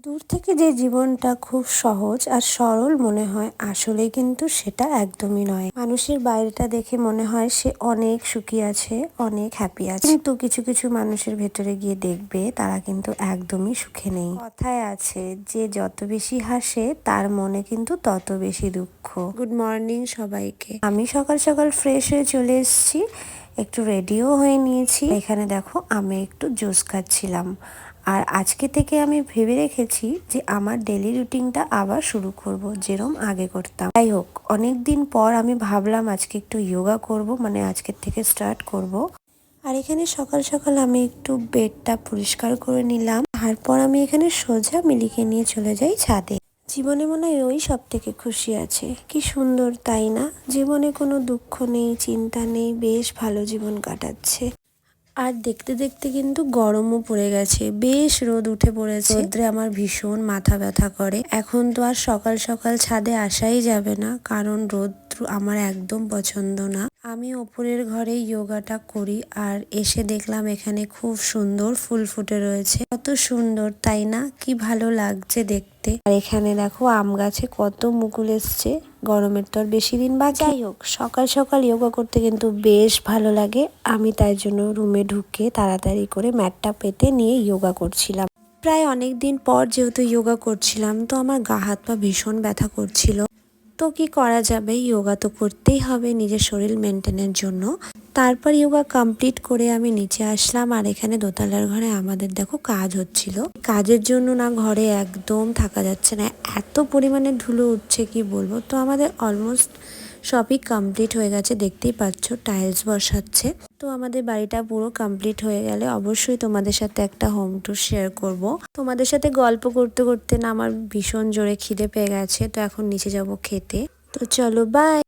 দূর থেকে যে জীবনটা খুব সহজ আর সরল মনে হয়, আসলে কিন্তু সেটা একদমই নয়। মানুষের বাইরেটা দেখে মনে হয় সে অনেক সুখী আছে, অনেক হ্যাপি আছে, কিন্তু কিছু কিছু মানুষের ভেতরে গিয়ে দেখবে তারা কিন্তু একদমই সুখে নেই। কথায় আছে যে যত বেশি হাসে তার মনে কিন্তু তত বেশি দুঃখ। গুড মর্নিং সবাইকে। আমি সকাল সকাল ফ্রেশ হয়ে চলে এসেছি, একটু রেডিও হয়ে নিয়েছি। এখানে দেখো আমি একটু জুস খাচ্ছিলাম। আর আজকে থেকে আমি ভেবে রেখেছি যে আমার ডেলি রুটিনটা আবার শুরু করব, যেরকম আগে করতাম। যাই হোক, অনেক দিন পর আমি ভাবলাম আজকে একটু যোগা করব, মানে আজকের থেকে স্টার্ট করব। আর এখানে সকাল সকাল আমি একটু বেডটা পরিষ্কার করে নিলাম। তারপর আমি এখানে সোজা মিলিকে নিয়ে চলে যাই ছাদে। জীবনে মনে হয় ওই সব থেকে খুশি আছে। কি সুন্দর তাই না? জীবনে কোনো দুঃখ নেই, চিন্তা নেই, বেশ ভালো জীবন কাটাচ্ছে। আর দেখতে দেখতে কিন্তু গরমও পড়ে গেছে, বেশ রোদ উঠে পড়েছে। রোদ্রে আমার ভীষণ মাথা ব্যথা করে। এখন তো আর সকাল সকাল ছাদে আসাই যাবে না, কারণ রোদ আমার একদম পছন্দ না। আমি ওপরের ঘরে যোগাটা করি, আর এসে দেখলাম এখানে খুব সুন্দর ফুল ফুটে রয়েছে। কত সুন্দর তাই না? কি ভালো লাগছে দেখতে। আর এখানে দেখো আম গাছে কত মুকুল এসছে। গরমের তো আর বেশি দিন বাকি। যাই হোক, সকাল সকাল যোগা করতে কিন্তু বেশ ভালো লাগে। আমি তাই জন্য রুমে ঢুকে তাড়াতাড়ি করে ম্যাটটা পেতে নিয়ে যোগা করছিলাম। প্রায় অনেক দিন পর যেহেতু যোগা করছিলাম, তো আমার গা হাত পা ভীষণ ব্যথা করছিল। তো কি করা যাবে, যোগা তো করতেই হবে নিজের শরীর মেনটেনের জন্য। তারপর যোগা কমপ্লিট করে আমি নিচে আসলাম। আর এখানে দোতলার ঘরে আমাদের দেখো কাজ হচ্ছিল। কাজের জন্য না ঘরে একদম থাকা যাচ্ছে না, এত পরিমাণে ধুলো উঠছে কি বলবো। তো আমাদের অলমোস্ট সবই কমপ্লিট হয়ে গেছে, দেখতেই পাচ্ছ টাইলস বসাচ্ছে। তো আমাদের বাড়িটা পুরো কমপ্লিট হয়ে গেলে অবশ্যই তোমাদের সাথে একটা হোম ট্যুর শেয়ার করব। তোমাদের সাথে গল্প করতে করতে না আমার ভীষণ জোরে খিদে পেয়ে গেছে, তো এখন নিচে যাব খেতে। তো চলো, বাই।